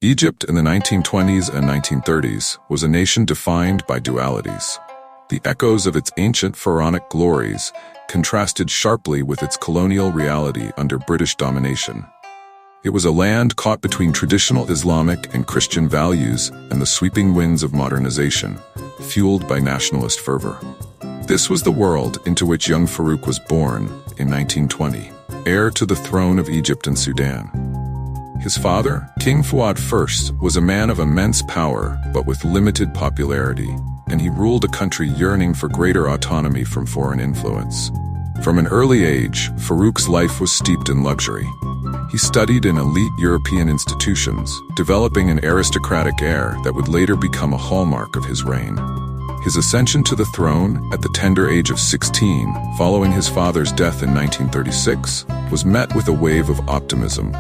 Egypt in the 1920s and 1930s was a nation defined by dualities. The echoes of its ancient pharaonic glories contrasted sharply with its colonial reality under British domination. It was a land caught between traditional Islamic and Christian values and the sweeping winds of modernization, fueled by nationalist fervor. This was the world into which young Farouk was born in 1920, heir to the throne of Egypt and Sudan. His father, King Fuad I, was a man of immense power but with limited popularity, and he ruled a country yearning for greater autonomy from foreign influence. From an early age, Farouk's life was steeped in luxury. He studied in elite European institutions, developing an aristocratic air that would later become a hallmark of his reign. His ascension to the throne at the tender age of 16, following his father's death in 1936, was met with a wave of optimism.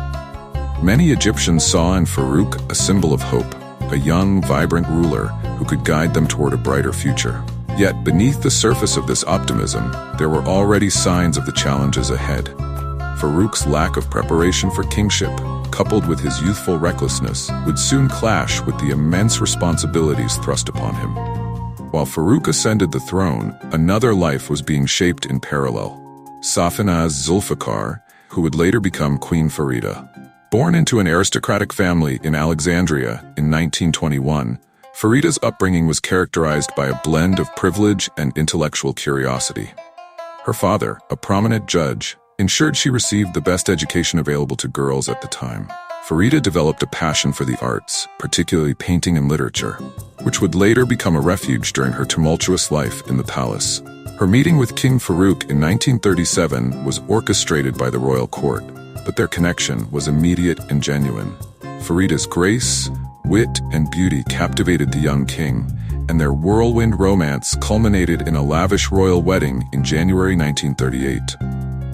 Many Egyptians saw in Farouk a symbol of hope, a young, vibrant ruler who could guide them toward a brighter future. Yet beneath the surface of this optimism, there were already signs of the challenges ahead. Farouk's lack of preparation for kingship, coupled with his youthful recklessness, would soon clash with the immense responsibilities thrust upon him. While Farouk ascended the throne, another life was being shaped in parallel. Safinaz Zulfikar, who would later become Queen Farida. Born into an aristocratic family in Alexandria in 1921, Farida's upbringing was characterized by a blend of privilege and intellectual curiosity. Her father, a prominent judge, ensured she received the best education available to girls at the time. Farida developed a passion for the arts, particularly painting and literature, which would later become a refuge during her tumultuous life in the palace. Her meeting with King Farouk in 1937 was orchestrated by the royal court, but their connection was immediate and genuine. Farida's grace, wit, and beauty captivated the young king, and their whirlwind romance culminated in a lavish royal wedding in January 1938.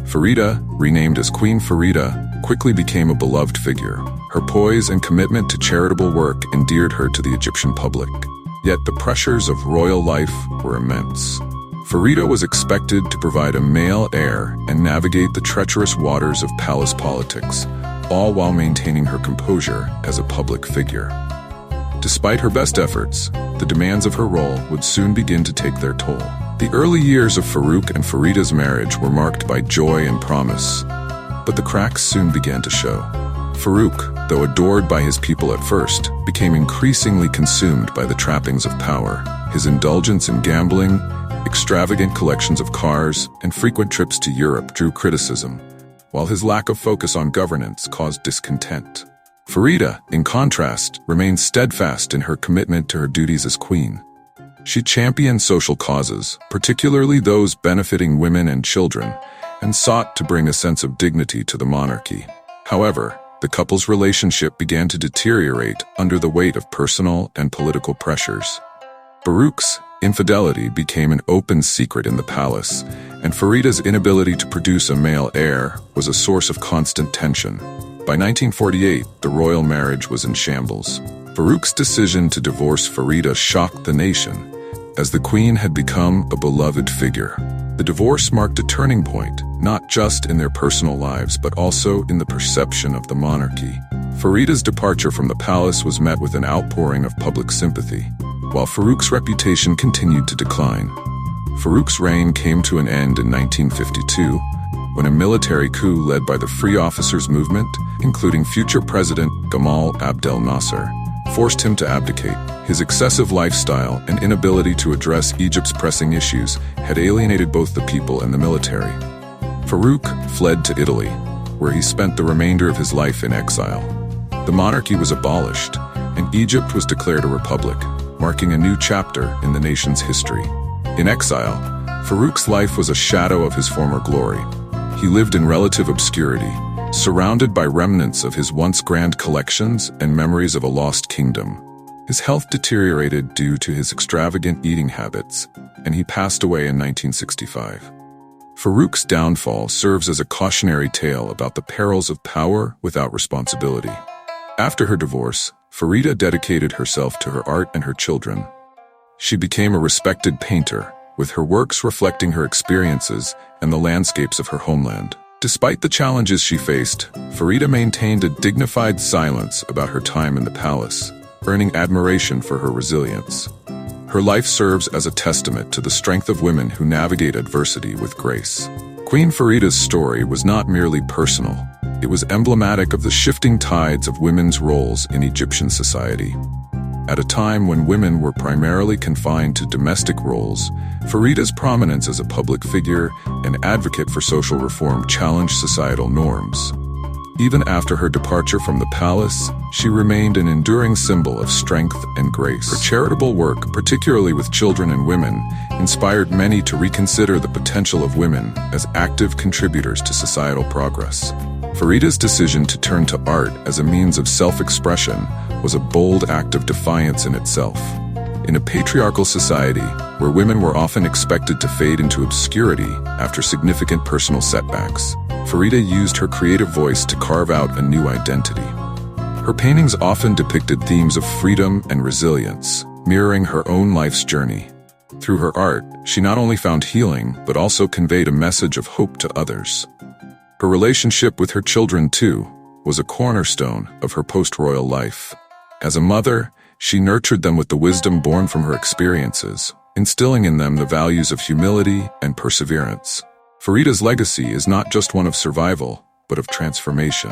Farida, renamed as Queen Farida, quickly became a beloved figure. Her poise and commitment to charitable work endeared her to the Egyptian public. Yet the pressures of royal life were immense. Farida was expected to provide a male heir and navigate the treacherous waters of palace politics, all while maintaining her composure as a public figure. Despite her best efforts, the demands of her role would soon begin to take their toll. The early years of Farouk and Farida's marriage were marked by joy and promise, but the cracks soon began to show. Farouk, though adored by his people at first, became increasingly consumed by the trappings of power. His indulgence in gambling, extravagant collections of cars, and frequent trips to Europe drew criticism, while his lack of focus on governance caused discontent. Farida, in contrast, remained steadfast in her commitment to her duties as queen. She championed social causes, particularly those benefiting women and children, and sought to bring a sense of dignity to the monarchy. However, the couple's relationship began to deteriorate under the weight of personal and political pressures. Farouk's infidelity became an open secret in the palace, and Farida's inability to produce a male heir was a source of constant tension. By 1948, the royal marriage was in shambles. Farouk's decision to divorce Farida shocked the nation, as the queen had become a beloved figure. The divorce marked a turning point, not just in their personal lives, but also in the perception of the monarchy. Farida's departure from the palace was met with an outpouring of public sympathy, while Farouk's reputation continued to decline. Farouk's reign came to an end in 1952, when a military coup led by the Free Officers Movement, including future President Gamal Abdel Nasser, forced him to abdicate. His excessive lifestyle and inability to address Egypt's pressing issues had alienated both the people and the military. Farouk fled to Italy, where he spent the remainder of his life in exile. The monarchy was abolished, and Egypt was declared a republic, marking a new chapter in the nation's history. In exile, Farouk's life was a shadow of his former glory. He lived in relative obscurity, surrounded by remnants of his once grand collections and memories of a lost kingdom. His health deteriorated due to his extravagant eating habits, and he passed away in 1965. Farouk's downfall serves as a cautionary tale about the perils of power without responsibility. After her divorce, Farida dedicated herself to her art and her children. She became a respected painter, with her works reflecting her experiences and the landscapes of her homeland. Despite the challenges she faced, Farida maintained a dignified silence about her time in the palace, earning admiration for her resilience. Her life serves as a testament to the strength of women who navigate adversity with grace. Queen Farida's story was not merely personal. It was emblematic of the shifting tides of women's roles in Egyptian society. At a time when women were primarily confined to domestic roles, Farida's prominence as a public figure and advocate for social reform challenged societal norms. Even after her departure from the palace, she remained an enduring symbol of strength and grace. Her charitable work, particularly with children and women, inspired many to reconsider the potential of women as active contributors to societal progress. Farida's decision to turn to art as a means of self-expression was a bold act of defiance in itself. In a patriarchal society, where women were often expected to fade into obscurity after significant personal setbacks, Farida used her creative voice to carve out a new identity. Her paintings often depicted themes of freedom and resilience, mirroring her own life's journey. Through her art, she not only found healing, but also conveyed a message of hope to others. Her relationship with her children, too, was a cornerstone of her post-royal life. As a mother, she nurtured them with the wisdom born from her experiences, instilling in them the values of humility and perseverance. Farida's legacy is not just one of survival, but of transformation.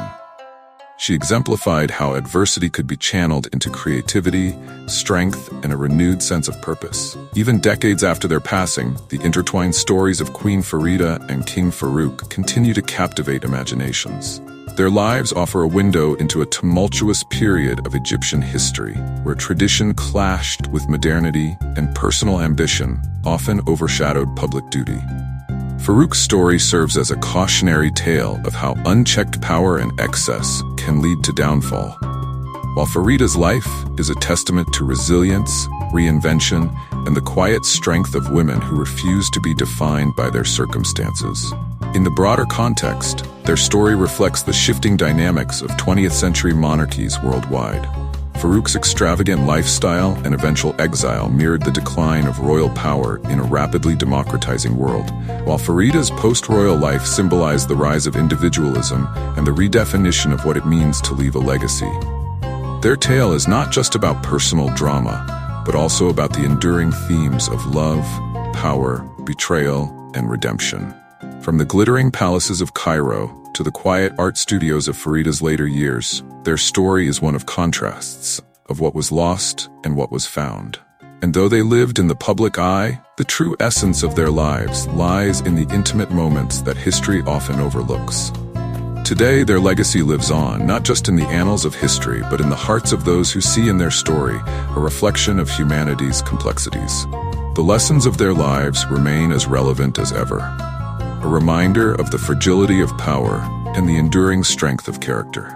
She exemplified how adversity could be channeled into creativity, strength, and a renewed sense of purpose. Even decades after their passing, the intertwined stories of Queen Farida and King Farouk continue to captivate imaginations. Their lives offer a window into a tumultuous period of Egyptian history, where tradition clashed with modernity and personal ambition often overshadowed public duty. Farouk's story serves as a cautionary tale of how unchecked power and excess can lead to downfall, while Farida's life is a testament to resilience, reinvention, and the quiet strength of women who refuse to be defined by their circumstances. In the broader context, their story reflects the shifting dynamics of 20th century monarchies worldwide. Farouk's extravagant lifestyle and eventual exile mirrored the decline of royal power in a rapidly democratizing world, while Farida's post-royal life symbolized the rise of individualism and the redefinition of what it means to leave a legacy. Their tale is not just about personal drama, but also about the enduring themes of love, power, betrayal, and redemption. From the glittering palaces of Cairo to the quiet art studios of Farida's later years, their story is one of contrasts, of what was lost and what was found. And though they lived in the public eye, the true essence of their lives lies in the intimate moments that history often overlooks. Today, their legacy lives on, not just in the annals of history, but in the hearts of those who see in their story a reflection of humanity's complexities. The lessons of their lives remain as relevant as ever, a reminder of the fragility of power and the enduring strength of character.